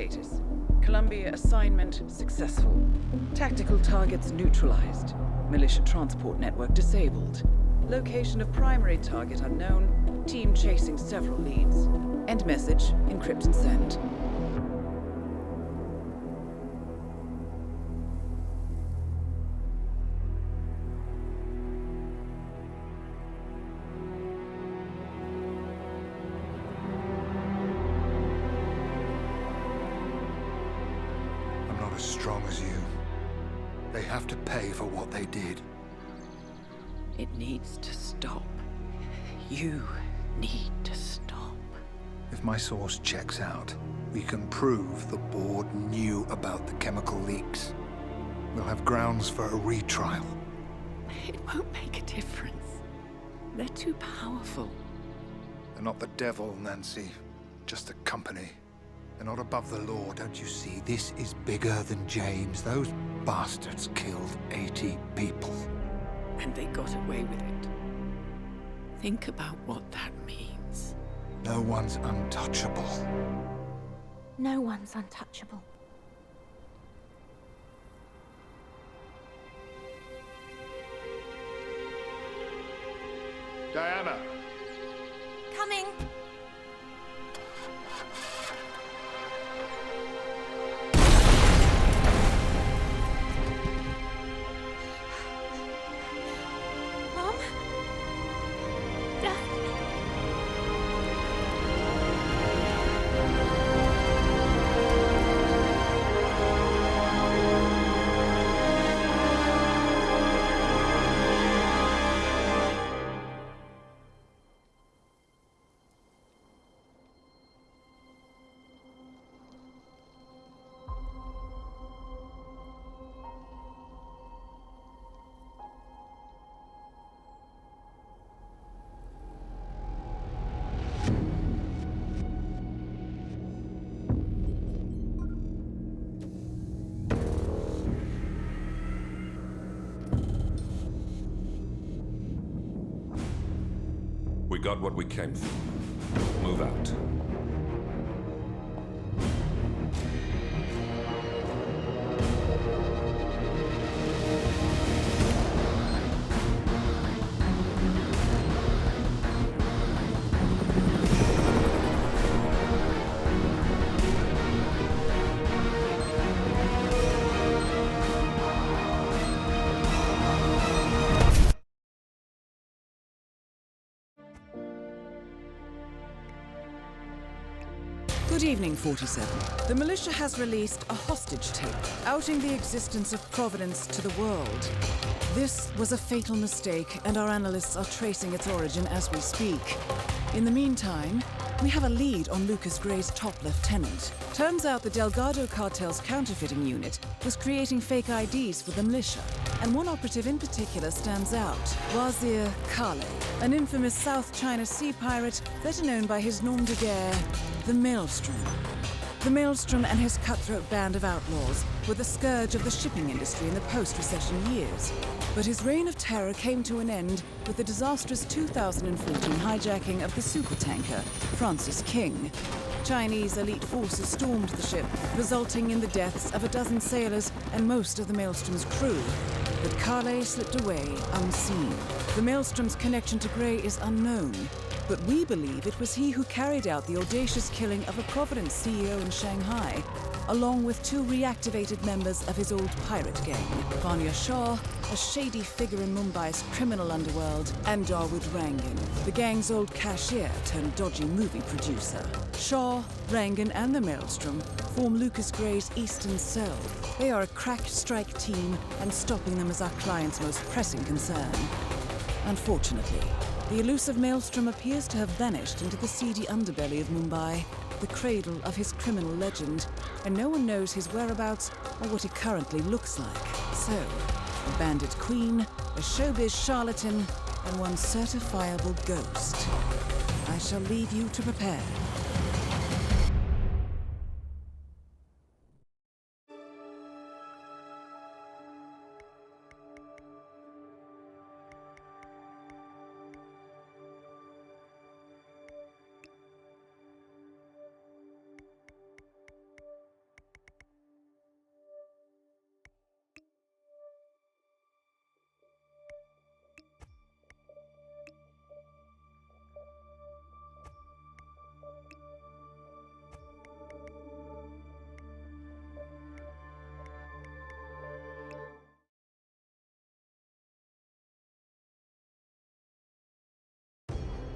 Status. Columbia assignment successful. Tactical targets neutralized. Militia transport network disabled. Location of primary target unknown. Team chasing several leads. End message, encrypt and send. Not as strong as you. They have to pay for what they did. It needs to stop. You need to stop. If my source checks out, we can prove the board knew about the chemical leaks. We'll have grounds for a retrial. It won't make a difference. They're too powerful. They're not the devil, Nancy. Just a company. They're not above the law, don't you see? This is bigger than James. Those bastards killed 80 people. And they got away with it. Think about what that means. No one's untouchable. No one's untouchable. Diana! Coming! Mom? Dad? We got what we came for. Move out. Good evening, 47. The militia has released a hostage tape, outing the existence of Providence to the world. This was a fatal mistake, and our analysts are tracing its origin as we speak. In the meantime, we have a lead on Lucas Gray's top lieutenant. Turns out the Delgado cartel's counterfeiting unit was creating fake IDs for the militia, and one operative in particular stands out, Wazir Kale, an infamous South China Sea pirate better known by his nom de guerre, the Maelstrom. The Maelstrom and his cutthroat band of outlaws were the scourge of the shipping industry in the post-recession years. But his reign of terror came to an end with the disastrous 2014 hijacking of the supertanker, Francis King. Chinese elite forces stormed the ship, resulting in the deaths of a dozen sailors and most of the Maelstrom's crew. But Kale slipped away unseen. The Maelstrom's connection to Gray is unknown, but we believe it was he who carried out the audacious killing of a Providence CEO in Shanghai, along with two reactivated members of his old pirate gang, Vanya Shah, a shady figure in Mumbai's criminal underworld, and Dawood Rangan, the gang's old cashier turned dodgy movie producer. Shah, Rangan, and the Maelstrom form Lucas Gray's Eastern Cell. They are a crack strike team, and stopping them is our client's most pressing concern. Unfortunately, the elusive Maelstrom appears to have vanished into the seedy underbelly of Mumbai, the cradle of his criminal legend, and no one knows his whereabouts or what he currently looks like. So, a bandit queen, a showbiz charlatan, and one certifiable ghost. I shall leave you to prepare.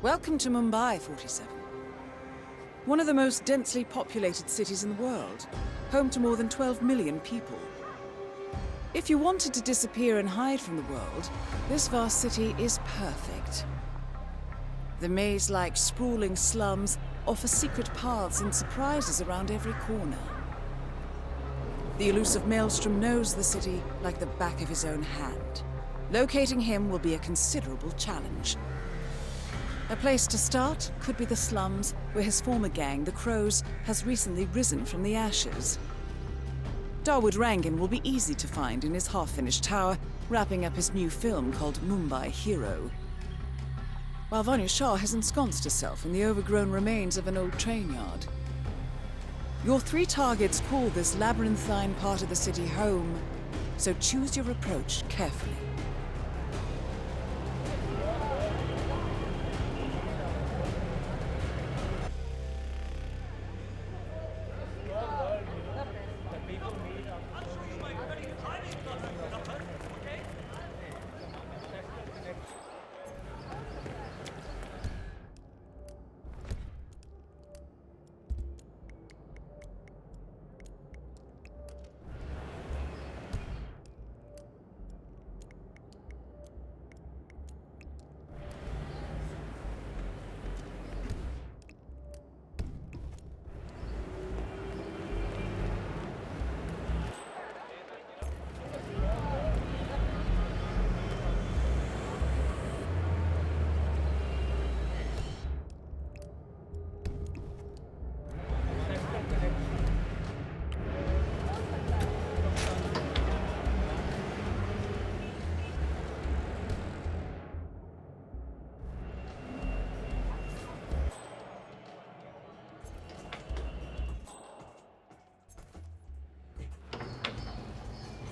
Welcome to Mumbai, 47. One of the most densely populated cities in the world, home to more than 12 million people. If you wanted to disappear and hide from the world, this vast city is perfect. The maze-like sprawling slums offer secret paths and surprises around every corner. The elusive Maelstrom knows the city like the back of his own hand. Locating him will be a considerable challenge. A place to start could be the slums, where his former gang, the Crows, has recently risen from the ashes. Dawood Rangan will be easy to find in his half-finished tower, wrapping up his new film called Mumbai Hero. While Vanya Shah has ensconced herself in the overgrown remains of an old train yard. Your 3 targets call this labyrinthine part of the city home, so choose your approach carefully.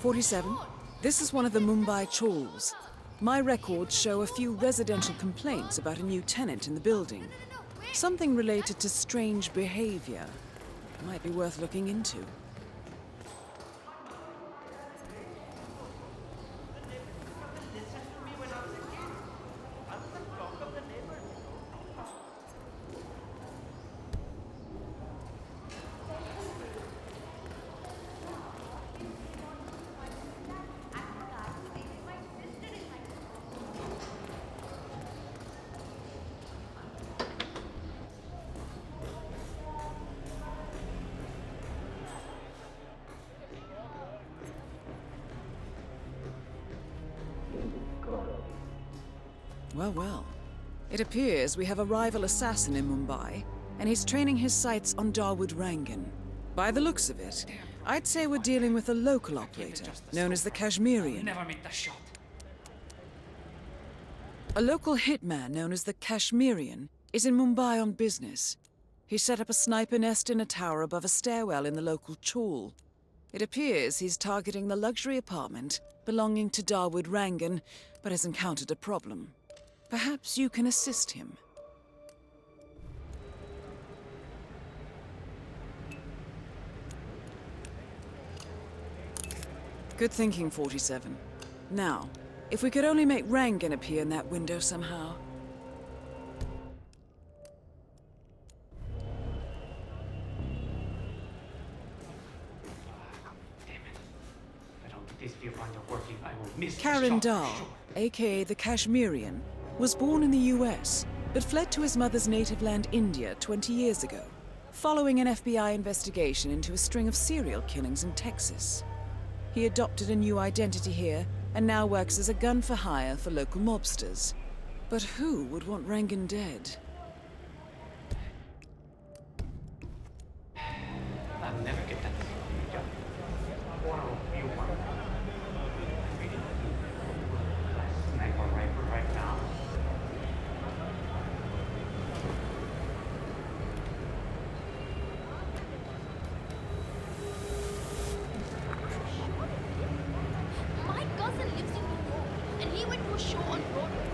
"47. This is one of the Mumbai chawls. My records show a few residential complaints about a new tenant in the building. Something related to strange behavior. Might be worth looking into." Well, well. It appears we have a rival assassin in Mumbai, and he's training his sights on Dawood Rangan. By the looks of it, I'd say we're dealing with a local operator, known as the Kashmirian. Never make the shot. A local hitman known as the Kashmirian is in Mumbai on business. He set up a sniper nest in a tower above a stairwell in the local chawl. It appears he's targeting the luxury apartment belonging to Dawood Rangan, but has encountered a problem. Perhaps you can assist him. Good thinking, 47. Now, if we could only make Rangan appear in that window somehow. Karen Dar, aka the Kashmirian, was born in the US, but fled to his mother's native land, India, 20 years ago, following an FBI investigation into a string of serial killings in Texas. He adopted a new identity here and now works as a gun for hire for local mobsters. But who would want Rangan dead? I'll never get that job. Sniper rifle right now. My cousin lives in New York, and he went to a show on Broadway.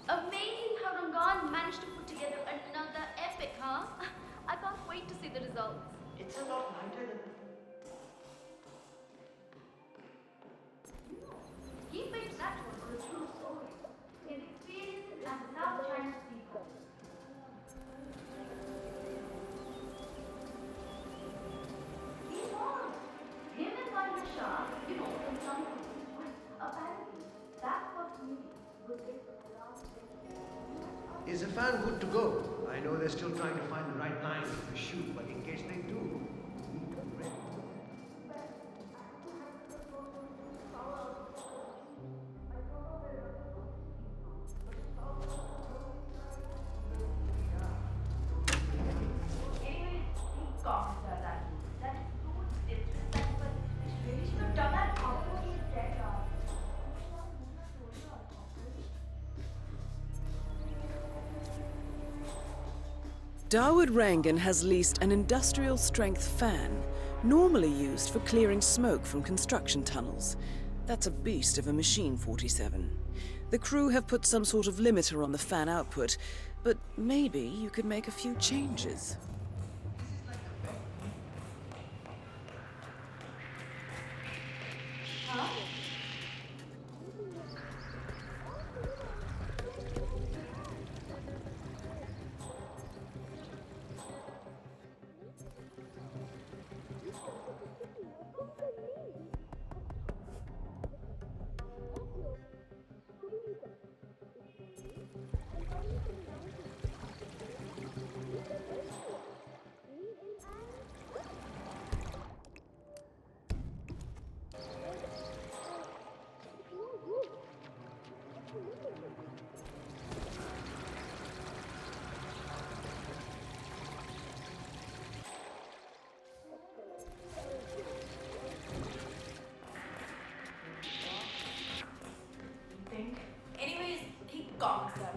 Amazing how Rangan managed to put together another epic, huh? I can't wait to see the results. It's a lot lighter than. He picked that one for a true story. His experiences as a South China speaker. He's on. Him and Wanda Shah, you know, from Jungle. Apparently, that first movie was based on the last decade. Is the fan good to go? I know they're still trying to find the right line for the shoot, but in case they do, we're ready. Anyways, he got that. That is so disrespectful. He really should have done that after he is dead. Dawood Rangan has leased an industrial-strength fan, normally used for clearing smoke from construction tunnels. That's a beast of a machine, 47. The crew have put some sort of limiter on the fan output, but maybe you could make a few changes. Anyways, he got that.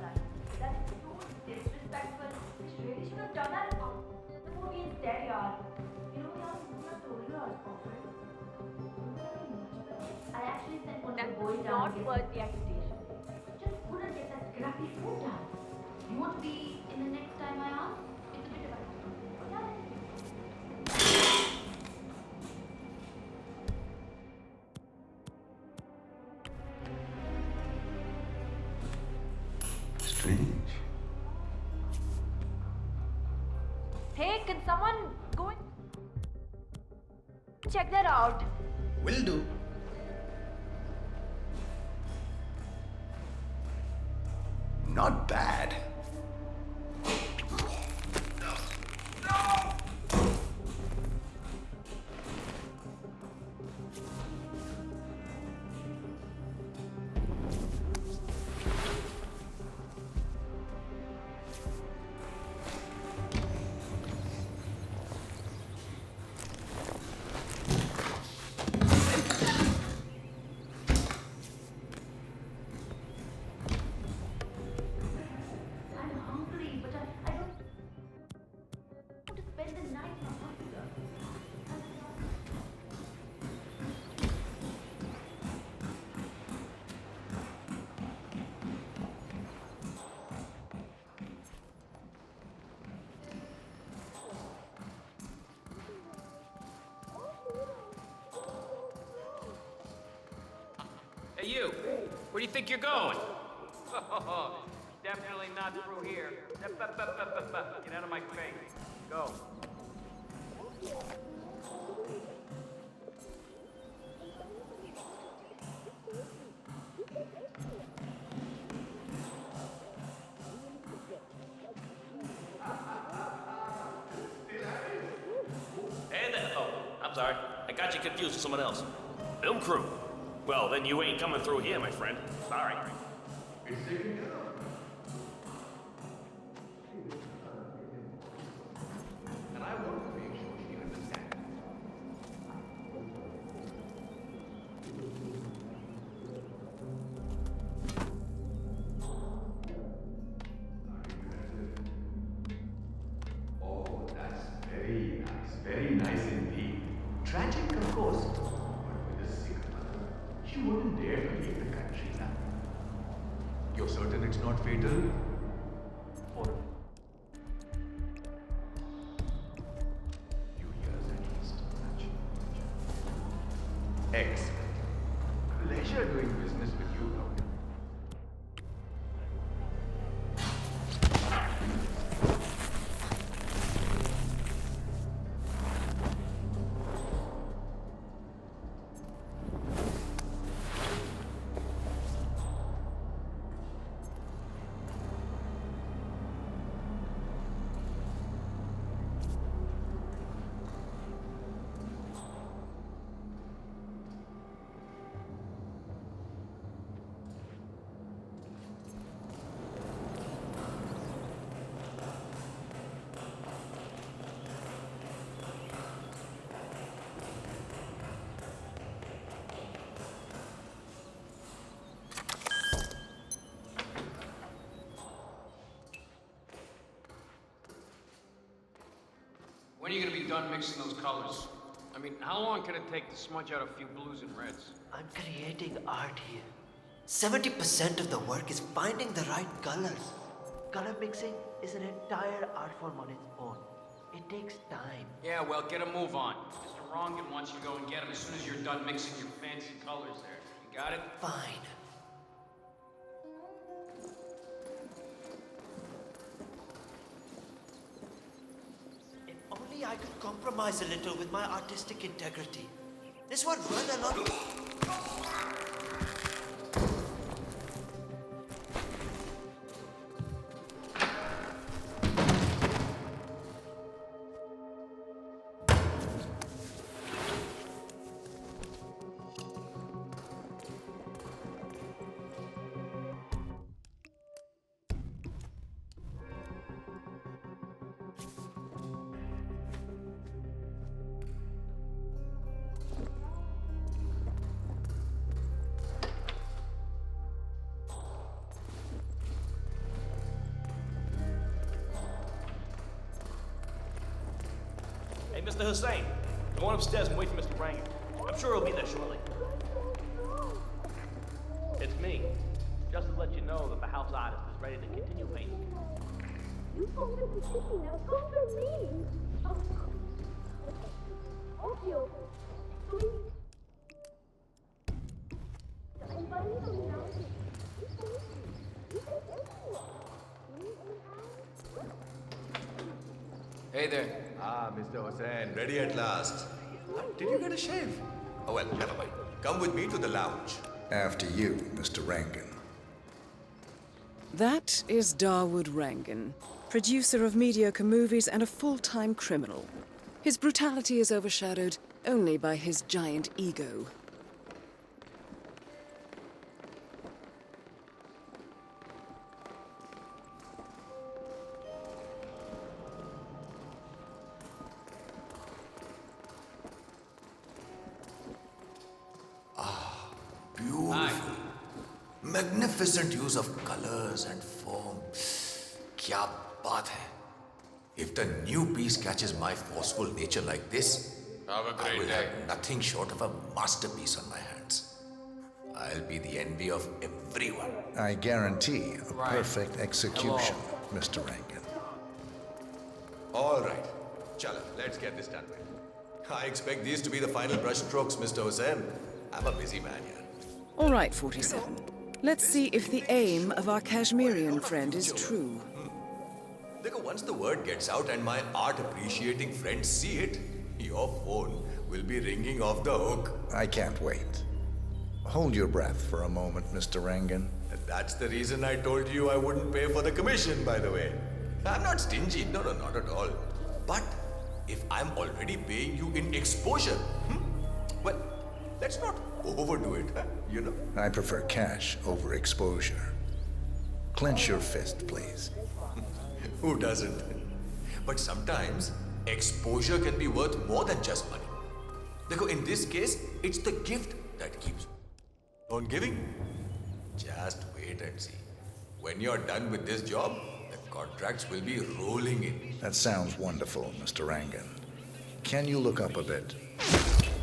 That is so disrespectful. He really should have done that after the movie is dead, yaar. You know, yaar, पूरा story was perfect. I actually sent one of the boys down. Not worth the accusation. Just couldn't get that scrappy food down. You want to be in the next time I ask? It's a bit of a Strange. Hey, can someone go and check that out? Will do. Not bad. I'm hungry, but I don't want to spend the night in a hospital. Hey, you! Where do you think you're going? Definitely not through here. Get out of my face. Go. Hey there. Oh, I'm sorry. I got you confused with someone else. Film crew. Well, then you ain't coming through here, my friend. Sorry. And I want to make sure she understands. Oh, that's very nice. Very nice indeed. Tragic, of course, but with a sick mother, she wouldn't dare to leave the country. You're certain it's not fatal? Few years at least. Excellent. Pleasure doing business with you, Doctor. When are you gonna be done mixing those colors? I mean, how long can it take to smudge out a few blues and reds? I'm creating art here. 70% of the work is finding the right colors. Color mixing is an entire art form on its own. It takes time. Yeah, well, get a move on. Mr. Rongan wants you to go and get him as soon as you're done mixing your fancy colors there. You got it? Fine. If only I could compromise a little with my artistic integrity. This would run along. Hey, Mr. Hussain, go on upstairs and wait for Mr. Rangan. I'm sure he'll be there shortly. It's me. Just to let you know that the house artist is ready to continue painting. You told him to see now. Go for me. Oh. Okay. Please. I'm running from now. Hey there. Ah, Mr. Hussain, ready at last. Did you get a shave? Oh well, never mind. Come with me to the lounge. After you, Mr. Rangan. That is Dawood Rangan, producer of mediocre movies and a full-time criminal. His brutality is overshadowed only by his giant ego. Beautiful. Magnificent use of colors and form. Kya baat hai. If the new piece catches my forceful nature like this, I will have nothing short of a masterpiece on my hands. I'll be the envy of everyone. I guarantee a perfect execution, Mr. Rangan. All right. Chala, let's get this done with. I expect these to be the final brushstrokes, Mr. Hussain. I'm a busy man here. All right, 47. Let's see if the aim of our Kashmirian friend is true. Look, once the word gets out and my art-appreciating friends see it, your phone will be ringing off the hook. I can't wait. Hold your breath for a moment, Mr. Rangan. That's the reason I told you I wouldn't pay for the commission, by the way. I'm not stingy, no, not at all. But if I'm already paying you in exposure, well, let's not overdo it, you know? I prefer cash over exposure. Clench your fist, please. Who doesn't? But sometimes, exposure can be worth more than just money. Look, in this case, it's the gift that keeps on giving. Just wait and see. When you're done with this job, the contracts will be rolling in. That sounds wonderful, Mr. Rangan. Can you look up a bit?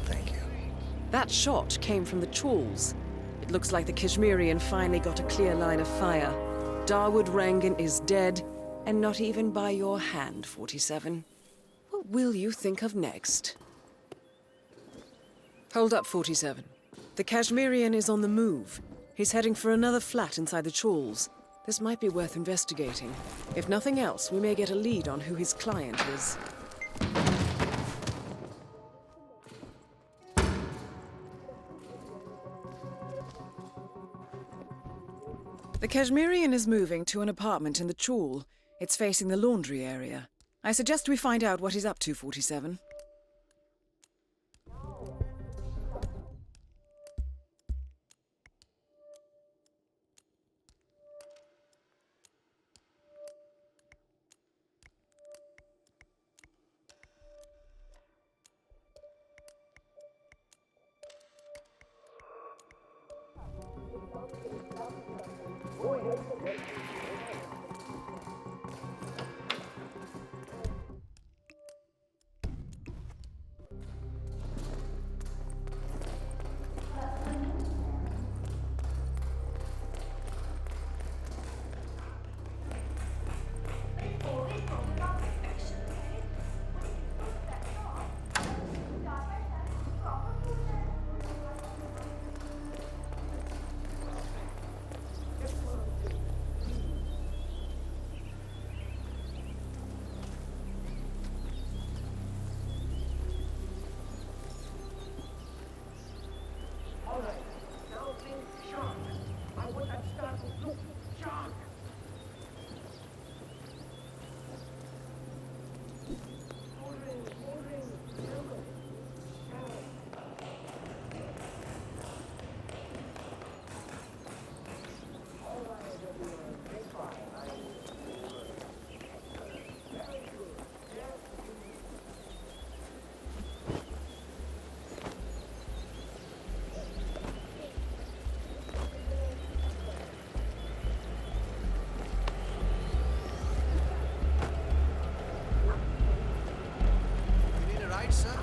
Thank you. That shot came from the chawls. It looks like the Kashmirian finally got a clear line of fire. Dawood Rangan is dead, and not even by your hand, 47. What will you think of next? Hold up, 47. The Kashmirian is on the move. He's heading for another flat inside the Chawls. This might be worth investigating. If nothing else, we may get a lead on who his client is. The Kashmirian is moving to an apartment in the Chawl. It's facing the laundry area. I suggest we find out what he's up to, 47. Sir?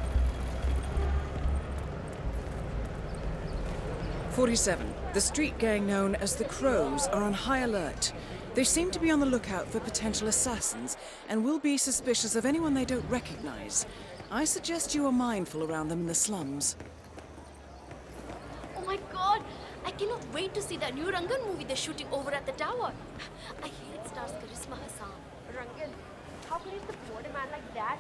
47. The street gang known as the Crows are on high alert. They seem to be on the lookout for potential assassins and will be suspicious of anyone they don't recognize. I suggest you are mindful around them in the slums. Oh my god! I cannot wait to see that new Rangan movie they're shooting over at the tower. I hear it stars Karisma Hassan. Rangan, how can you support a man like that?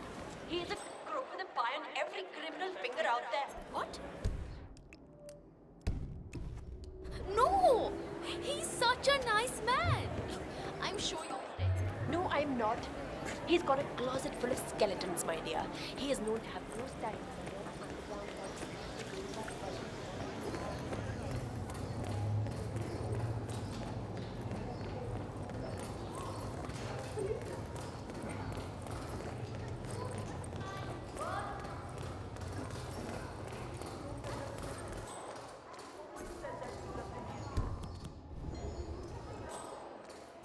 He is a crook with a pie on every criminal finger out there. What? No! He's such a nice man! I'm sure you're mistaken. No, I'm not. He's got a closet full of skeletons, my dear. He is known to have no style.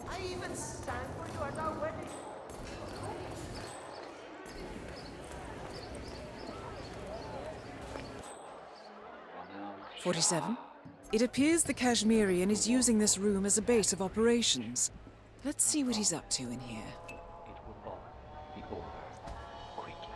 I even sang for you at our wedding. 47. It appears the Kashmirian is using this room as a base of operations. Let's see what he's up to in here. It will all be over quickly.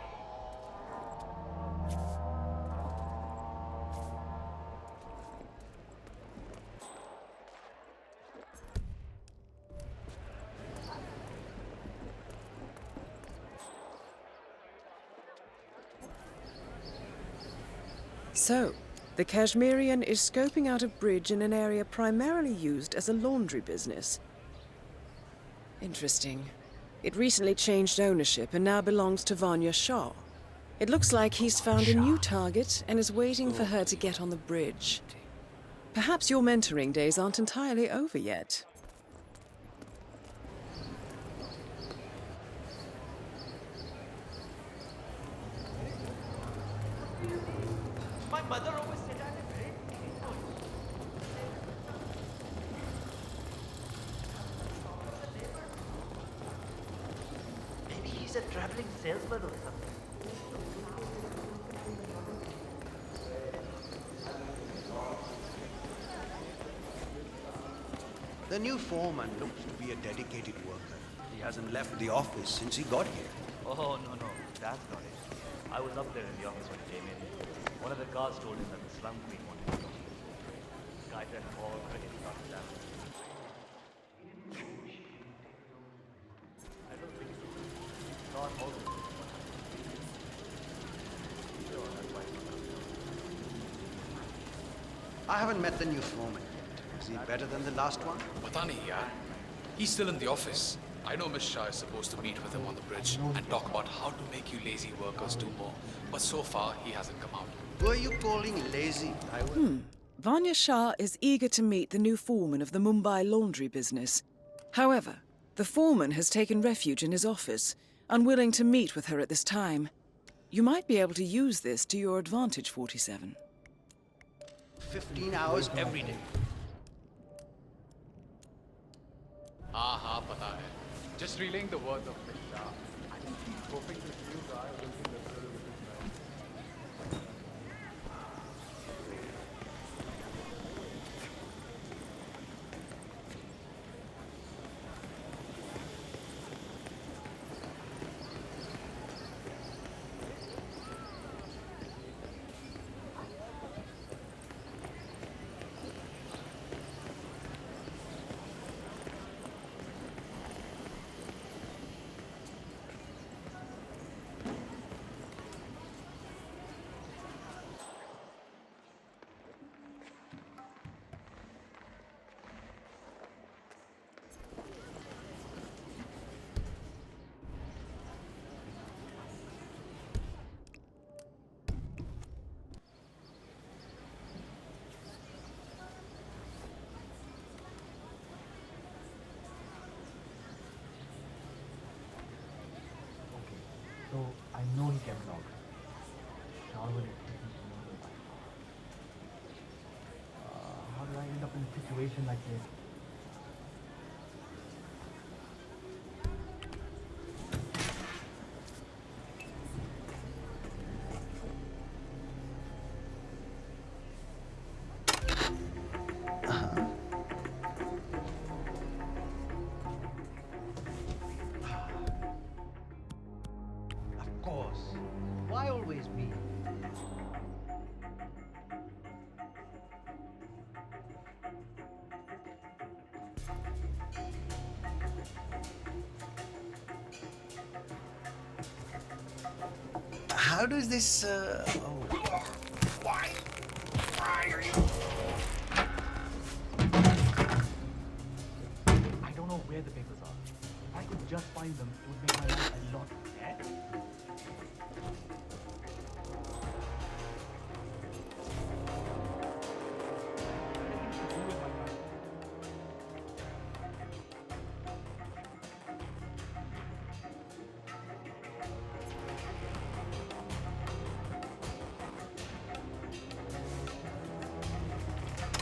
So, the Kashmirian is scoping out a bridge in an area primarily used as a laundry business. Interesting. It recently changed ownership and now belongs to Vanya Shah. It looks like he's found a new target and is waiting for her to get on the bridge. Perhaps your mentoring days aren't entirely over yet. My mother always said I'm a great Maybe he's a traveling salesman or something. The new foreman looks to be a dedicated worker. He hasn't left the office since he got here. Oh, no, that's not it. I was up there in the office when he came in. One of the guards told him that the slum queen wanted to talk to him. The guy tried to fall cricket after that. I don't think so. Not always. Sure, that's why he's not. I haven't met the new foreman yet. Is he better than the last one? Pata nahi yaar. He's still in the office. I know Miss Shah is supposed to meet with him on the bridge and talk about how to make you lazy workers do more. But so far, he hasn't come out. Who are you calling lazy? Vanya Shah is eager to meet the new foreman of the Mumbai laundry business. However, the foreman has taken refuge in his office, unwilling to meet with her at this time. You might be able to use this to your advantage, 47. 15 hours every day. हाँ पता है. Just relaying the words of Miss Shah. I think he's hoping this new guy will be liberal with his mouth. So, I know he can talk. How will it take me to know the life? How did I end up in a situation like this? Of course. Why always me? How does this, Why are you? I don't know where the papers are. If I could just find them, it would make my life a lot better.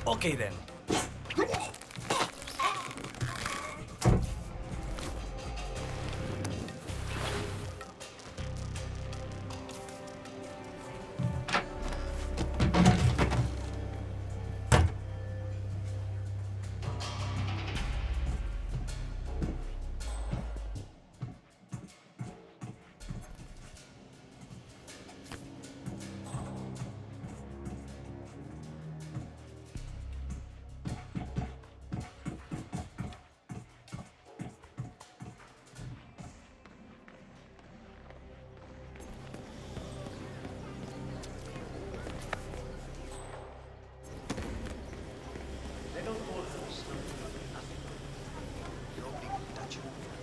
Okay then.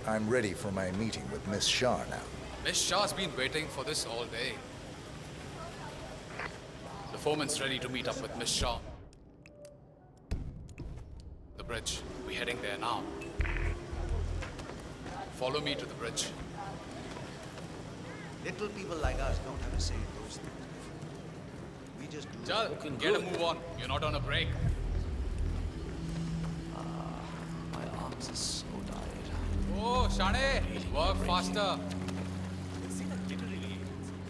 I'm ready for my meeting with Miss Shah now. Miss Shah's been waiting for this all day. The foreman's ready to meet up with Miss Shah. The bridge. We're heading there now. Follow me to the bridge. little people like us don't have a say in those things. We just do. Chal, get a move on. You're not on a break. My arms are so tired. Oh, Shane, work faster. See that literally,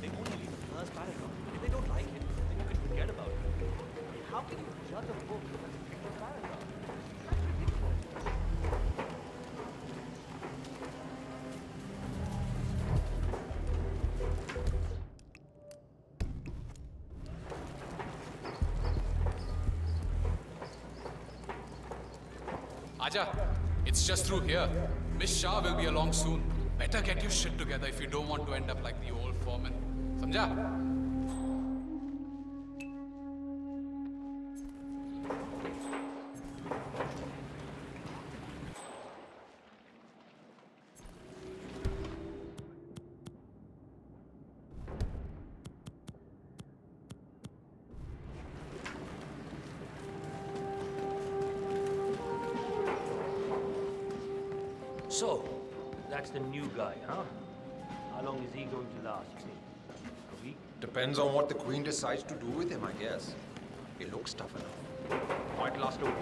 they only read the first paragraph. If they don't like it, then you can forget about it. How can you judge a book from a single paragraph? That's ridiculous. Aja, it's just through here. Miss Shah will be along soon. Better get your shit together if you don't want to end up like the old foreman. Samjha? So, that's the new guy, huh? How long is he going to last, you think? A week? Depends on what the Queen decides to do with him, I guess. He looks tough enough. Might last a week.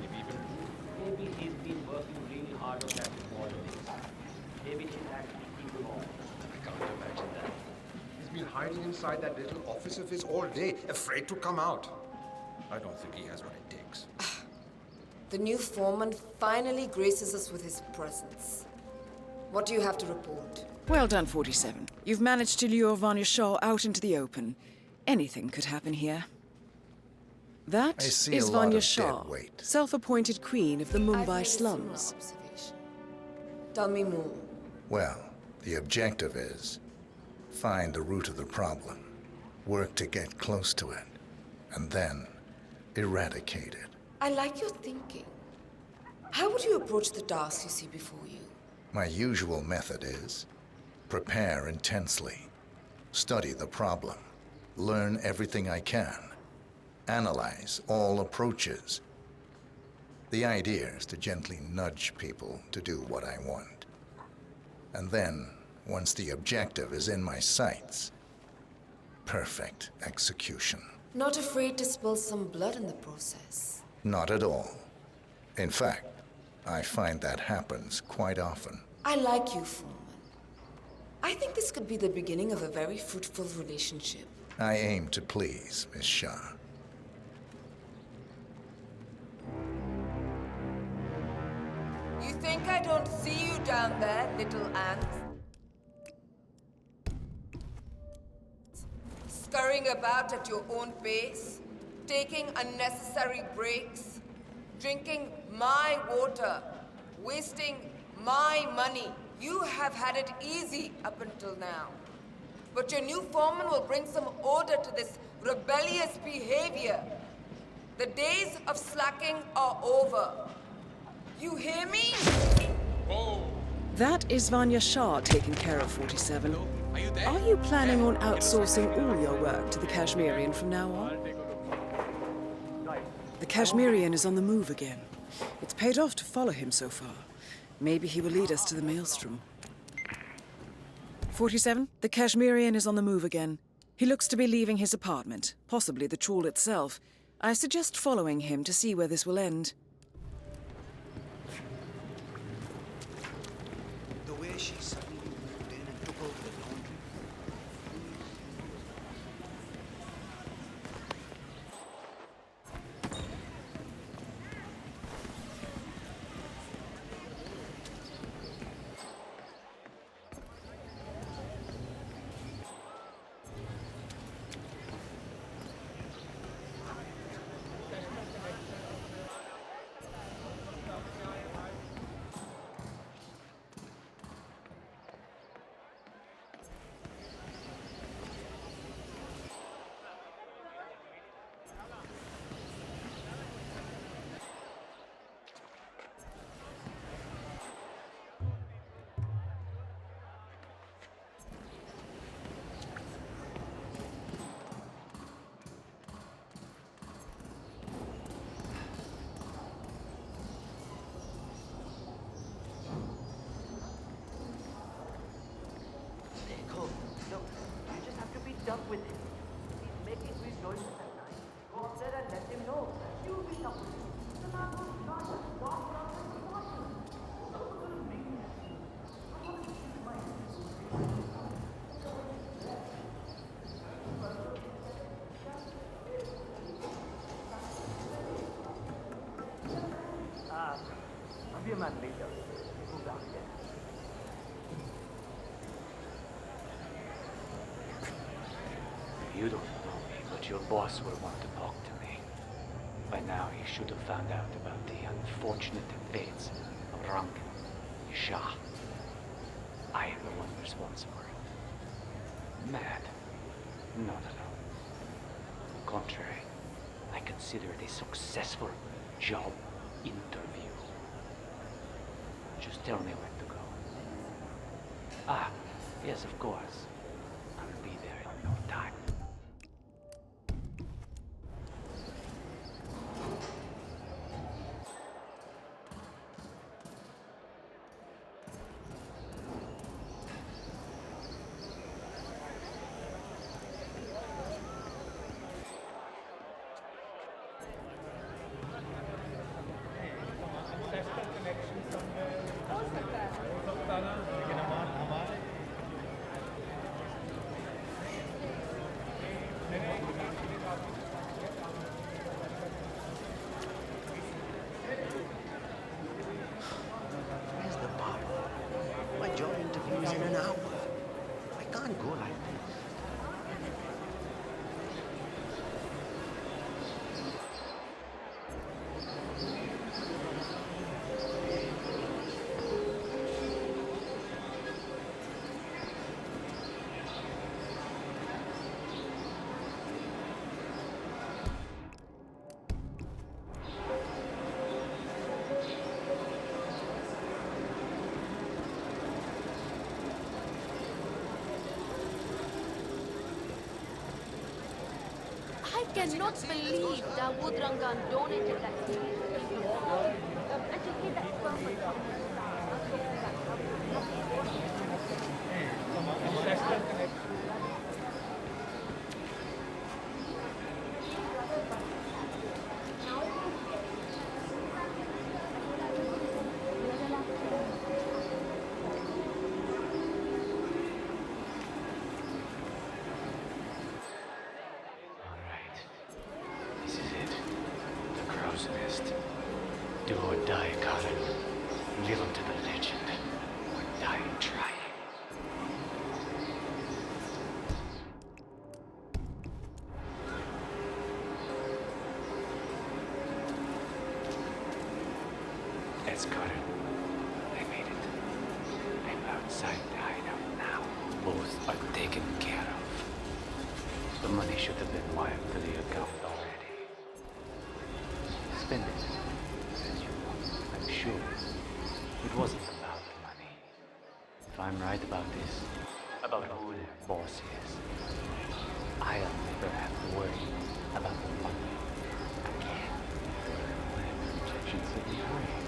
Maybe even two. Maybe he's been working really hard on that politics. Maybe she'll actually keep him on. I can't imagine that. He's been hiding inside that little office of his all day, afraid to come out. I don't think he has what it takes. The new foreman finally graces us with his presence. What do you have to report? Well done, 47. You've managed to lure Vanya Shah out into the open. Anything could happen here. That I see is a lot Vanya of Shah, dead weight. self-appointed queen of the I've Mumbai made a similar slums. observation. Tell me more. Well, the objective is find the root of the problem, work to get close to it, and then eradicate it. I like your thinking. How would you approach the task you see before you? My usual method is prepare intensely, study the problem, learn everything I can, analyze all approaches. The idea is to gently nudge people to do what I want. And then, once the objective is in my sights, perfect execution. Not afraid to spill some blood in the process. Not at all. In fact, I find that happens quite often. I like you, Foreman. I think this could be the beginning of a very fruitful relationship. I aim to please, Miss Shah. You think I don't see you down there, little ant? Scurrying about at your own pace, taking unnecessary breaks, drinking my water, wasting my money. You have had it easy up until now. But your new foreman will bring some order to this rebellious behavior. The days of slacking are over. You hear me? That is Vanya Shah taken care of, 47. Are you there? Are you planning on outsourcing all your work to the Kashmirian from now on? The Kashmirian is on the move again. It's paid off to follow him so far. Maybe he will lead us to the maelstrom. 47, the Kashmirian is on the move again. He looks to be leaving his apartment, possibly the trawl itself. I suggest following him to see where this will end. The way she suddenly moved in and took over the laundry. Done with him. He's making rejoices at night. Go up there and let him know. You'll be done with him. The man was not a doctor of his fortune. I'll be a man later. Go down there. You don't know me, but your boss will want to talk to me. By now, he should have found out about the unfortunate fates of Rangan, Shah. I am the one responsible. Mad? Not at all. On the contrary, I consider it a successful job interview. Just tell me where to go. Ah, yes, of course. I'll be there in no time. Where's the barber? My job interview is in an hour. I can't go like this. I cannot believe Dawood Rangan donated that series to people. And to hit that perfect This is it. The crow's nest. Do or die, Colin. Live up to the legend. Or die trying. Yes, Colin. I made it. I'm outside the hideout now. Both are taken care of. The money should have been wired to the account already. Spend it as you want. I'm sure it wasn't about the money. If I'm right about this, about who their boss is, I'll never have to worry about the money again. My intentions will be free.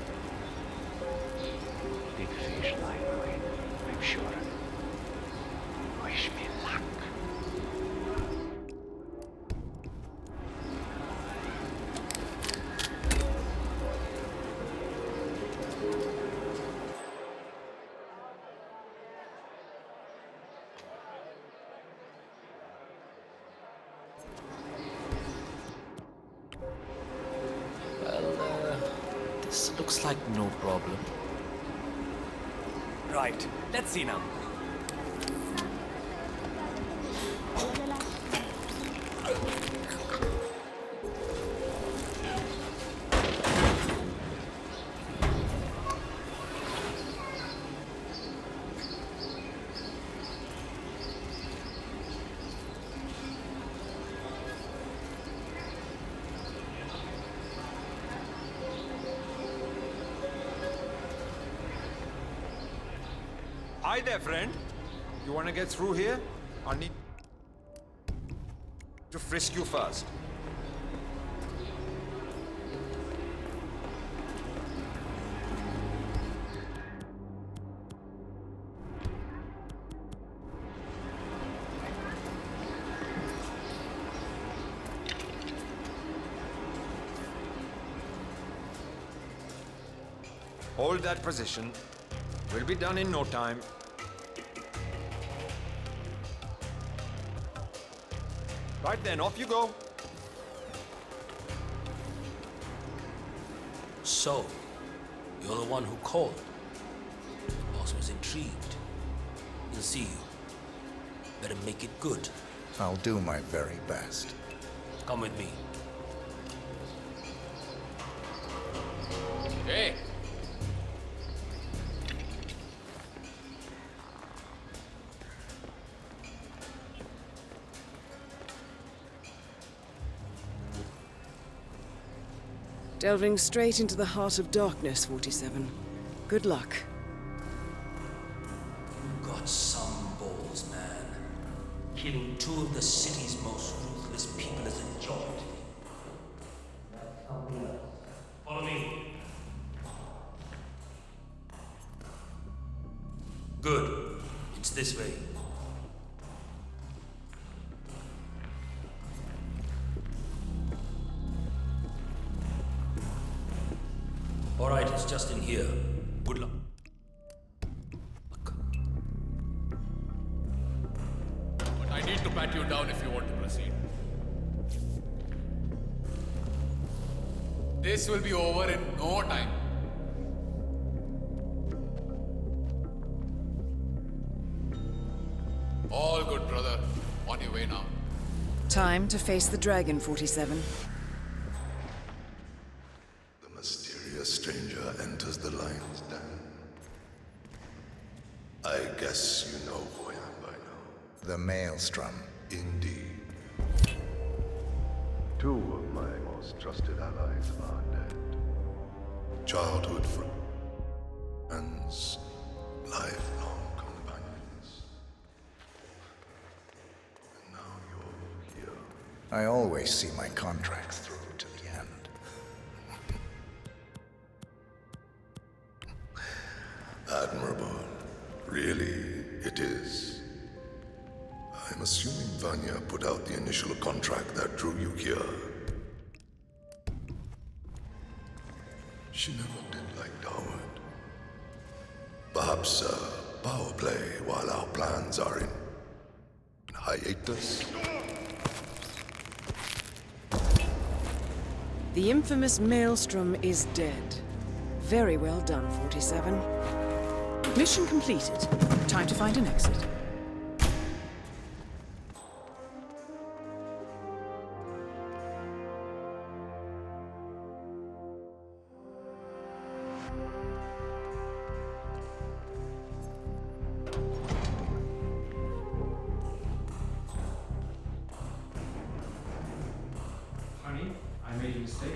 Big fish lie in wait, I'm sure. Wish me luck. This looks like no problem. Right, let's see now. Hi there, friend. You want to get through here? I need to frisk you first. Hold that position. We'll be done in no time. Right then, off you go. So, you're the one who called. The boss was intrigued. He'll see you. Better make it good. I'll do my very best. Come with me. Delving straight into the heart of darkness, 47. Good luck. You got some balls, man. Killing two of the city's most ruthless people is a joint. Follow me. Good. It's this way. All right, it's just in here. Good luck. But I need to pat you down if you want to proceed. This will be over in no time. All good, brother. On your way now. Time to face the dragon, 47. The mysterious stranger enters the lion's den. I guess you know who I am by now. The Maelstrom. Indeed. Two of my most trusted allies are dead. Childhood friends, lifelong companions. And now you're here. I always see my contracts through to the end. Admirable. Really, it is. I'm assuming Vanya put out the initial contract that drew you here. She never did like Darwood. Perhaps power play while our plans are in hiatus. The infamous Maelstrom is dead. Very well done, 47. Mission completed. Time to find an exit. Honey, I made a mistake,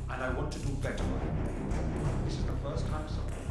and I want to do better. This is the first time someone